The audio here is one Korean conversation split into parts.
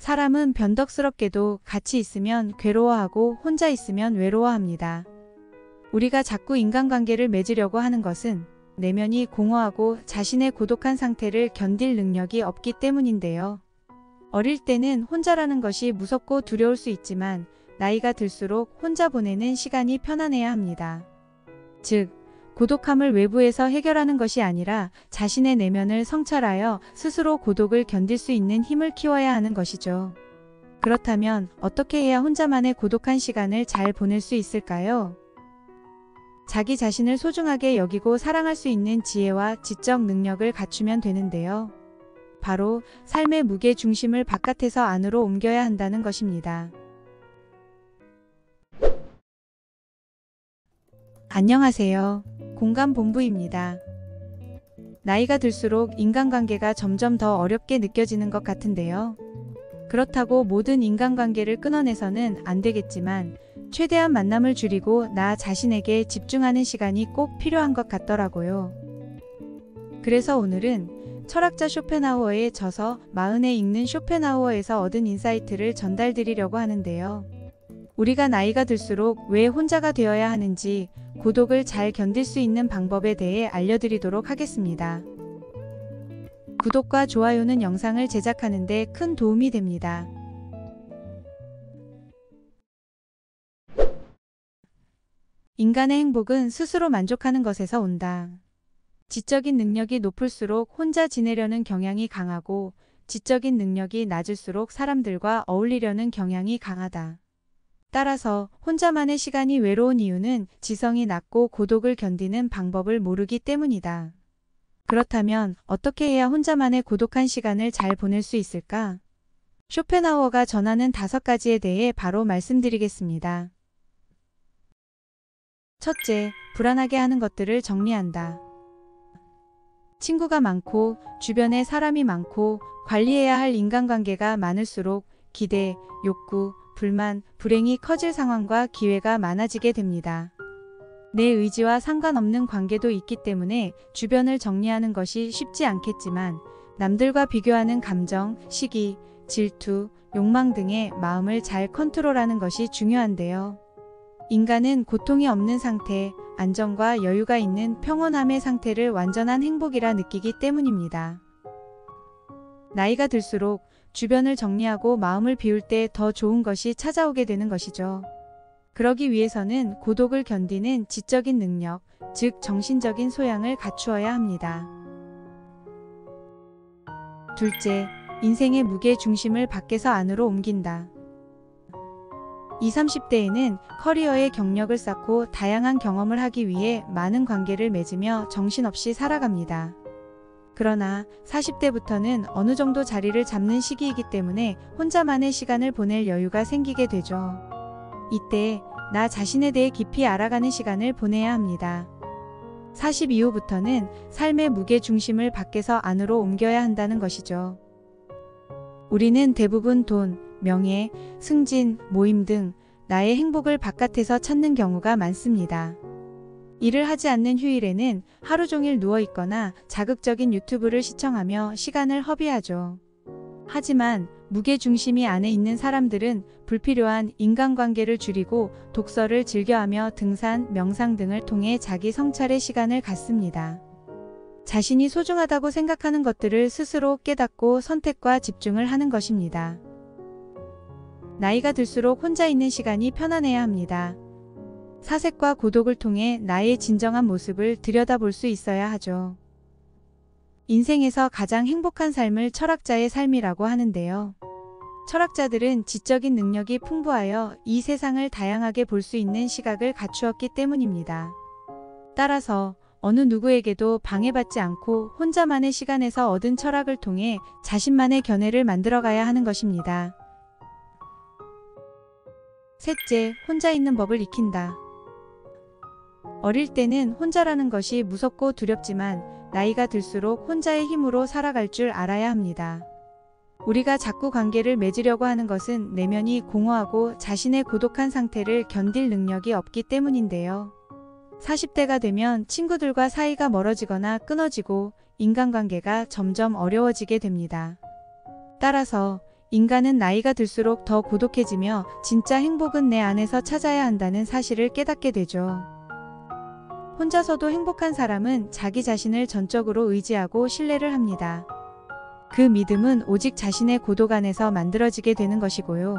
사람은 변덕스럽게도 같이 있으면 괴로워하고 혼자 있으면 외로워합니다. 우리가 자꾸 인간관계를 맺으려고 하는 것은 내면이 공허하고 자신의 고독한 상태를 견딜 능력이 없기 때문인데요. 어릴 때는 혼자라는 것이 무섭고 두려울 수 있지만 나이가 들수록 혼자 보내는 시간이 편안해야 합니다. 즉, 고독함을 외부에서 해결하는 것이 아니라 자신의 내면을 성찰하여 스스로 고독을 견딜 수 있는 힘을 키워야 하는 것이죠. 그렇다면 어떻게 해야 혼자만의 고독한 시간을 잘 보낼 수 있을까요? 자기 자신을 소중하게 여기고 사랑할 수 있는 지혜와 지적 능력을 갖추면 되는데요. 바로 삶의 무게 중심을 바깥에서 안으로 옮겨야 한다는 것입니다. 안녕하세요. 공감본부입니다. 나이가 들수록 인간관계가 점점 더 어렵게 느껴지는 것 같은데요. 그렇다고 모든 인간관계를 끊어내서는 안 되겠지만 최대한 만남을 줄이고 나 자신에게 집중하는 시간이 꼭 필요한 것 같더라고요. 그래서 오늘은 철학자 쇼펜하우어의 저서 40에 읽는 쇼펜하우어에서 얻은 인사이트를 전달드리려고 하는데요. 우리가 나이가 들수록 왜 혼자가 되어야 하는지 고독을 잘 견딜 수 있는 방법에 대해 알려드리도록 하겠습니다. 구독과 좋아요는 영상을 제작하는 데 큰 도움이 됩니다. 인간의 행복은 스스로 만족하는 것에서 온다. 지적인 능력이 높을수록 혼자 지내려는 경향이 강하고 지적인 능력이 낮을수록 사람들과 어울리려는 경향이 강하다. 따라서 혼자만의 시간이 외로운 이유는 지성이 낮고 고독을 견디는 방법을 모르기 때문이다. 그렇다면 어떻게 해야 혼자만의 고독한 시간을 잘 보낼 수 있을까? 쇼펜하우어가 전하는 5가지에 대해 바로 말씀드리겠습니다. 첫째, 불안하게 하는 것들을 정리한다. 친구가 많고 주변에 사람이 많고 관리해야 할 인간관계가 많을수록 기대, 욕구, 불만, 불행이 커질 상황과 기회가 많아지게 됩니다. 내 의지와 상관없는 관계도 있기 때문에 주변을 정리하는 것이 쉽지 않겠지만 남들과 비교하는 감정, 시기, 질투, 욕망 등의 마음을 잘 컨트롤하는 것이 중요한데요. 인간은 고통이 없는 상태, 안정과 여유가 있는 평온함의 상태를 완전한 행복이라 느끼기 때문입니다. 나이가 들수록 주변을 정리하고 마음을 비울 때 더 좋은 것이 찾아오게 되는 것이죠. 그러기 위해서는 고독을 견디는 지적인 능력, 즉 정신적인 소양을 갖추어야 합니다. 둘째, 인생의 무게 중심을 밖에서 안으로 옮긴다. 20, 30대에는 커리어의 경력을 쌓고 다양한 경험을 하기 위해 많은 관계를 맺으며 정신없이 살아갑니다. 그러나 40대부터는 어느 정도 자리를 잡는 시기이기 때문에 혼자만의 시간을 보낼 여유가 생기게 되죠. 이때 나 자신에 대해 깊이 알아가는 시간을 보내야 합니다. 40 이후부터는 삶의 무게 중심을 밖에서 안으로 옮겨야 한다는 것이죠. 우리는 대부분 돈, 명예, 승진, 모임 등 나의 행복을 바깥에서 찾는 경우가 많습니다. 일을 하지 않는 휴일에는 하루 종일 누워 있거나 자극적인 유튜브를 시청하며 시간을 허비하죠. 하지만 무게중심이 안에 있는 사람들은 불필요한 인간관계를 줄이고 독서를 즐겨하며 등산, 명상 등을 통해 자기 성찰의 시간을 갖습니다. 자신이 소중하다고 생각하는 것들을 스스로 깨닫고 선택과 집중을 하는 것입니다. 나이가 들수록 혼자 있는 시간이 편안해야 합니다. 사색과 고독을 통해 나의 진정한 모습을 들여다볼 수 있어야 하죠. 인생에서 가장 행복한 삶을 철학자의 삶이라고 하는데요. 철학자들은 지적인 능력이 풍부하여 이 세상을 다양하게 볼 수 있는 시각을 갖추었기 때문입니다. 따라서 어느 누구에게도 방해받지 않고 혼자만의 시간에서 얻은 철학을 통해 자신만의 견해를 만들어가야 하는 것입니다. 셋째, 혼자 있는 법을 익힌다. 어릴 때는 혼자라는 것이 무섭고 두렵지만 나이가 들수록 혼자의 힘으로 살아갈 줄 알아야 합니다. 우리가 자꾸 관계를 맺으려고 하는 것은 내면이 공허하고 자신의 고독한 상태를 견딜 능력이 없기 때문인데요. 40대가 되면 친구들과 사이가 멀어지거나 끊어지고 인간관계가 점점 어려워지게 됩니다. 따라서 인간은 나이가 들수록 더 고독해지며 진짜 행복은 내 안에서 찾아야 한다는 사실을 깨닫게 되죠. 혼자서도 행복한 사람은 자기 자신을 전적으로 의지하고 신뢰를 합니다. 그 믿음은 오직 자신의 고독 안에서 만들어지게 되는 것이고요.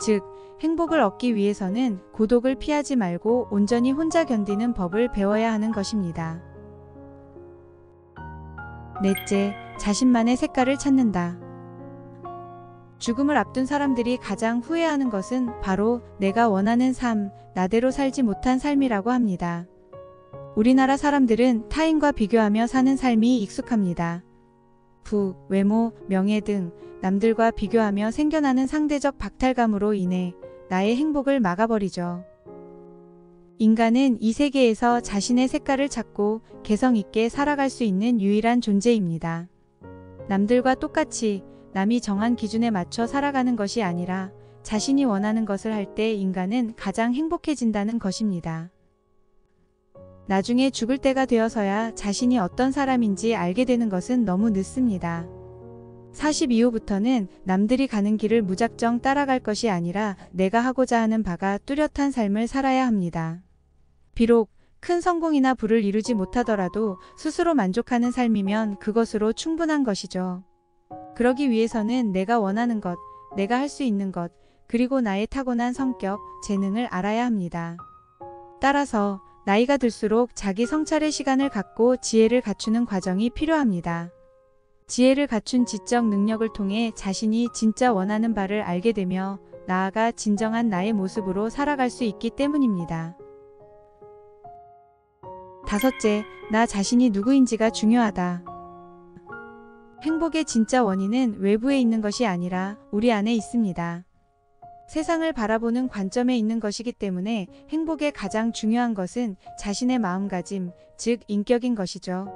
즉, 행복을 얻기 위해서는 고독을 피하지 말고 온전히 혼자 견디는 법을 배워야 하는 것입니다. 넷째, 자신만의 색깔을 찾는다. 죽음을 앞둔 사람들이 가장 후회하는 것은 바로 내가 원하는 삶, 나대로 살지 못한 삶이라고 합니다. 우리나라 사람들은 타인과 비교하며 사는 삶이 익숙합니다. 부, 외모, 명예 등 남들과 비교하며 생겨나는 상대적 박탈감으로 인해 나의 행복을 막아버리죠. 인간은 이 세계에서 자신의 색깔을 찾고 개성 있게 살아갈 수 있는 유일한 존재입니다. 남들과 똑같이 남이 정한 기준에 맞춰 살아가는 것이 아니라 자신이 원하는 것을 할 때 인간은 가장 행복해진다는 것입니다. 나중에 죽을 때가 되어서야 자신이 어떤 사람인지 알게 되는 것은 너무 늦습니다. 40 이후부터는 남들이 가는 길을 무작정 따라갈 것이 아니라 내가 하고자 하는 바가 뚜렷한 삶을 살아야 합니다. 비록 큰 성공이나 부를 이루지 못하더라도 스스로 만족하는 삶이면 그것으로 충분한 것이죠. 그러기 위해서는 내가 원하는 것, 내가 할 수 있는 것, 그리고 나의 타고난 성격, 재능을 알아야 합니다. 따라서 나이가 들수록 자기 성찰의 시간을 갖고 지혜를 갖추는 과정이 필요합니다. 지혜를 갖춘 지적 능력을 통해 자신이 진짜 원하는 바를 알게 되며 나아가 진정한 나의 모습으로 살아갈 수 있기 때문입니다. 다섯째, 나 자신이 누구인지가 중요하다. 행복의 진짜 원인은 외부에 있는 것이 아니라 우리 안에 있습니다. 세상을 바라보는 관점에 있는 것이기 때문에 행복의 가장 중요한 것은 자신의 마음가짐, 즉 인격인 것이죠.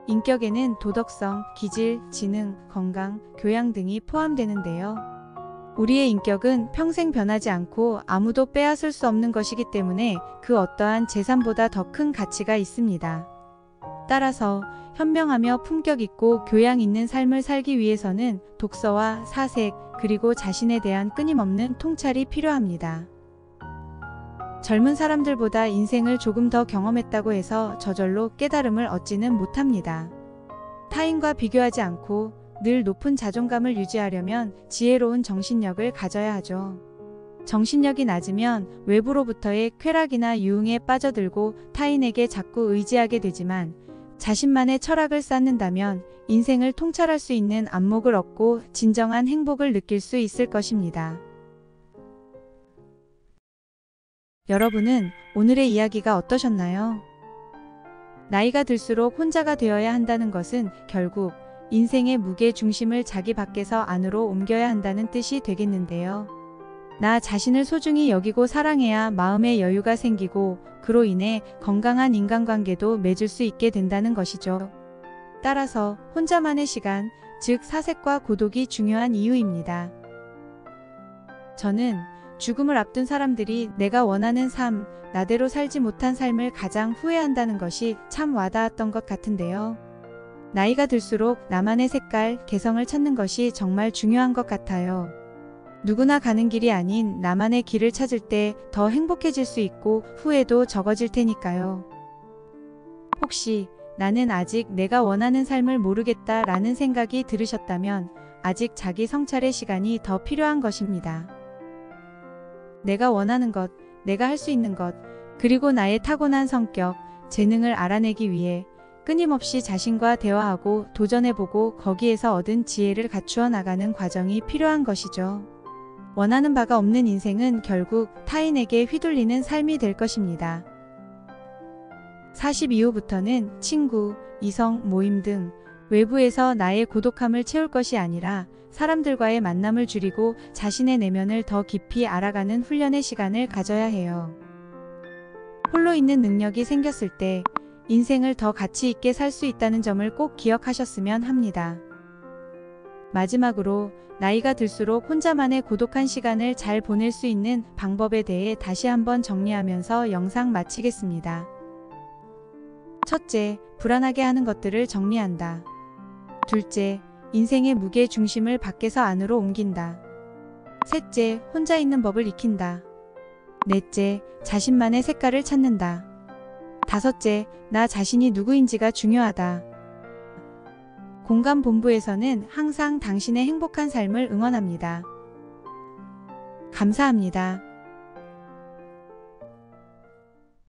인격에는 도덕성, 기질, 지능, 건강, 교양 등이 포함되는데요. 우리의 인격은 평생 변하지 않고 아무도 빼앗을 수 없는 것이기 때문에 그 어떠한 재산보다 더 큰 가치가 있습니다. 따라서 현명하며 품격 있고 교양 있는 삶을 살기 위해서는 독서와 사색, 그리고 자신에 대한 끊임없는 통찰이 필요합니다. 젊은 사람들보다 인생을 조금 더 경험했다고 해서 저절로 깨달음을 얻지는 못합니다. 타인과 비교하지 않고 늘 높은 자존감을 유지하려면 지혜로운 정신력을 가져야 하죠. 정신력이 낮으면 외부로부터의 쾌락이나 유흥에 빠져들고 타인에게 자꾸 의지하게 되지만 자신만의 철학을 쌓는다면 인생을 통찰할 수 있는 안목을 얻고 진정한 행복을 느낄 수 있을 것입니다. 여러분은 오늘의 이야기가 어떠셨나요? 나이가 들수록 혼자가 되어야 한다는 것은 결국 인생의 무게 중심을 자기 밖에서 안으로 옮겨야 한다는 뜻이 되겠는데요. 나 자신을 소중히 여기고 사랑해야 마음의 여유가 생기고 그로 인해 건강한 인간관계도 맺을 수 있게 된다는 것이죠. 따라서 혼자만의 시간, 즉 사색과 고독이 중요한 이유입니다. 저는 죽음을 앞둔 사람들이 내가 원하는 삶, 나대로 살지 못한 삶을 가장 후회한다는 것이 참 와닿았던 것 같은데요. 나이가 들수록 나만의 색깔, 개성을 찾는 것이 정말 중요한 것 같아요. 누구나 가는 길이 아닌 나만의 길을 찾을 때 더 행복해질 수 있고 후회도 적어질 테니까요. 혹시 나는 아직 내가 원하는 삶을 모르겠다 라는 생각이 들으셨다면 아직 자기 성찰의 시간이 더 필요한 것입니다. 내가 원하는 것, 내가 할 수 있는 것, 그리고 나의 타고난 성격, 재능을 알아내기 위해 끊임없이 자신과 대화하고 도전해보고 거기에서 얻은 지혜를 갖추어 나가는 과정이 필요한 것이죠. 원하는 바가 없는 인생은 결국 타인에게 휘둘리는 삶이 될 것입니다. 40 이후부터는 친구, 이성, 모임 등 외부에서 나의 고독함을 채울 것이 아니라 사람들과의 만남을 줄이고 자신의 내면을 더 깊이 알아가는 훈련의 시간을 가져야 해요. 홀로 있는 능력이 생겼을 때 인생을 더 가치 있게 살 수 있다는 점을 꼭 기억하셨으면 합니다. 마지막으로 나이가 들수록 혼자만의 고독한 시간을 잘 보낼 수 있는 방법에 대해 다시 한번 정리하면서 영상 마치겠습니다. 첫째, 불안하게 하는 것들을 정리한다. 둘째, 인생의 무게 중심을 밖에서 안으로 옮긴다. 셋째, 혼자 있는 법을 익힌다. 넷째, 자신만의 색깔을 찾는다. 다섯째, 나 자신이 누구인지가 중요하다. 공감본부에서는 항상 당신의 행복한 삶을 응원합니다. 감사합니다.